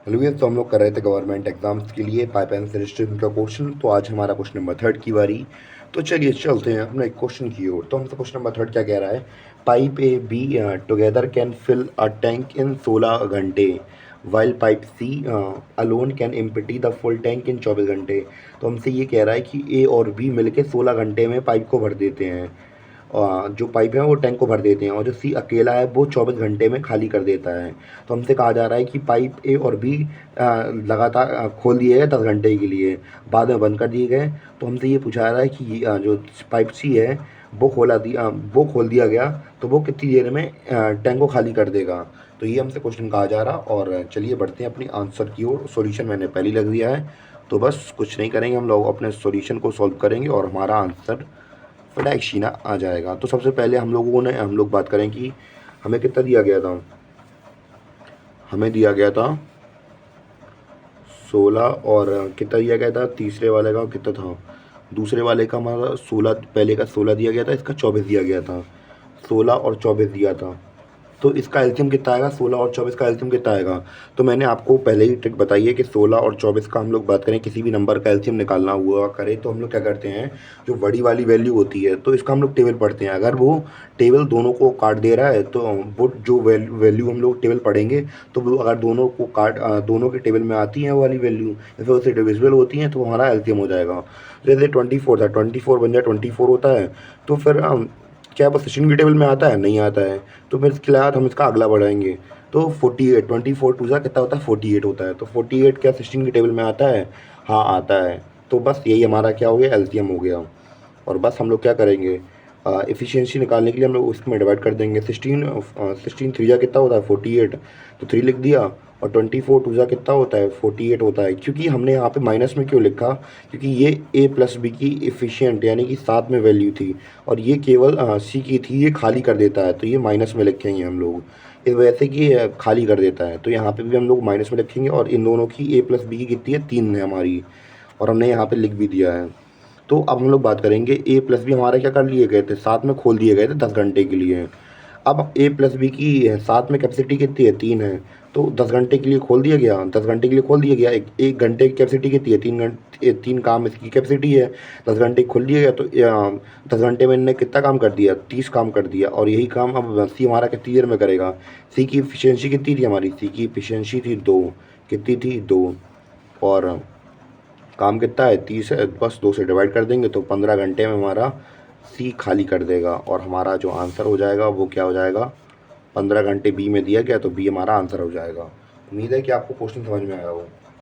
Hello ये तो हम लोग कर रहे थे गवर्नमेंट एग्जाम्स के लिए पाइप एंड रजिस्ट्रेशन का क्वेश्चन। तो आज हमारा क्वेश्चन नंबर थर्ड की बारी। तो चलिए चलते हैं अपने क्वेश्चन की ओर। तो हमसे क्वेश्चन नंबर थर्ड क्या कह रहा है। Pipe A B together can fill a tank in 16 घंटे while pipe C alone can empty the full tank in 24 घंटे। तो हमसे ये कह रहा है कि ए और बी मिलके 16 घंटे में पाइप को भर देते हैं। जो पाइप है वो टैंक को भर देते हैं और जो सी अकेला है वो 24 घंटे में खाली कर देता है। तो हमसे कहा जा रहा है कि पाइप ए और बी लगातार खोल दिए गए 10 घंटे के लिए, बाद में बंद कर दिए गए। तो हमसे ये पूछा जा रहा है कि जो पाइप सी है वो खोल दिया गया तो वो कितनी देर में टैंक को खाली कर देगा। तो ये हमसे क्वेश्चन कहा जा रहा। और चलिए बढ़ते हैं अपनी आंसर की ओर। सॉल्यूशन मैंने पहले ही लग दिया है, तो बस कुछ नहीं करेंगे, हम लोग अपने सॉल्यूशन को सॉल्व करेंगे और हमारा आंसर फटाक शीना आ जाएगा। तो सबसे पहले हम लोग बात करें कि हमें कितना दिया गया था। हमें दिया गया था 16 और कितना दिया गया था तीसरे वाले का कितना था, दूसरे वाले का हमारा 16, पहले का 16 दिया गया था, इसका 24 दिया गया था। 16 और 24 दिया था, तो इसका एलसीएम कितना आएगा, 16 और 24 का एलसीएम कितना आएगा। तो मैंने आपको पहले ही ट्रिक बताई है कि 16 और 24 का हम लोग बात करें, किसी भी नंबर का एलसीएम निकालना हुआ करे तो हम लोग क्या करते हैं, जो बड़ी वाली वैल्यू होती है तो इसका हम लोग टेबल पढ़ते हैं। अगर वो टेबल दोनों को काट दे रहा है तो वो जो वैल्यू हम लोग टेबल पढ़ेंगे तो वो अगर दोनों के टेबल में आती हैं वो वाली वैल्यू या फिर उससे डिविजिबल होती हैं तो हमारा एलसीएम हो जाएगा। जैसे 24 था, 24 बन जाए 24 होता है, तो फिर क्या बस 16 की टेबल में आता है, नहीं आता है, तो फिर इसके बाद हम इसका अगला बढ़ाएंगे। तो 48, 24 टू जा कितना होता है, 48 होता है। तो 48 क्या 16 की टेबल में आता है, हाँ आता है। तो बस यही हमारा क्या हो गया, एलसीएम हो गया। और बस हम लोग क्या करेंगे, एफिशिएंसी निकालने के लिए हम लोग उसमें डिवाइड कर देंगे। 16 थ्री जा कितना होता है 48, तो 3 लिख दिया। और 24 टू जा कितना होता है 48 होता है। क्योंकि हमने यहाँ पे माइनस में क्यों लिखा, क्योंकि ये ए प्लस बी की एफिशिएंट यानी कि साथ में वैल्यू थी और ये केवल सी की थी, ये खाली कर देता है तो ये माइनस में लिखेंगे हम लोग इस वजह से कि खाली कर देता है। तो यहाँ पे भी हम लोग माइनस में लिखेंगे और इन दोनों की ए प्लस बी की कितनी है 3 है हमारी, और हमने यहाँ पे लिख भी दिया है। तो अब हम लोग बात करेंगे ए प्लस बी हमारे क्या कर लिए गए थे, साथ में खोल दिए गए थे 10 घंटे के लिए। अब ए प्लस बी की साथ में कैपेसिटी कितनी है 3 है, तो 10 घंटे के लिए खोल दिया गया, 10 घंटे के लिए खोल दिया गया। एक घंटे की कैपेसिटी कितनी है, 3 घंटे, 3 काम इसकी कैपेसिटी है। 10 घंटे खोल दिया गया तो 10 घंटे में इन्होंने कितना काम कर दिया, 30 काम कर दिया। और यही काम अब सी हमारा कितनी देर में करेगा। सी की इफिशियंसी कितनी थी हमारी, सी की इफिशियंसी थी 2, कितनी थी 2, और काम कितना है 30 है, बस 2 से डिवाइड कर देंगे तो 15 घंटे में हमारा सी खाली कर देगा। और हमारा जो आंसर हो जाएगा वो क्या हो जाएगा, 15 घंटे बी में दिया गया तो बी हमारा आंसर हो जाएगा। उम्मीद है कि आपको क्वेश्चन समझ में आया हो।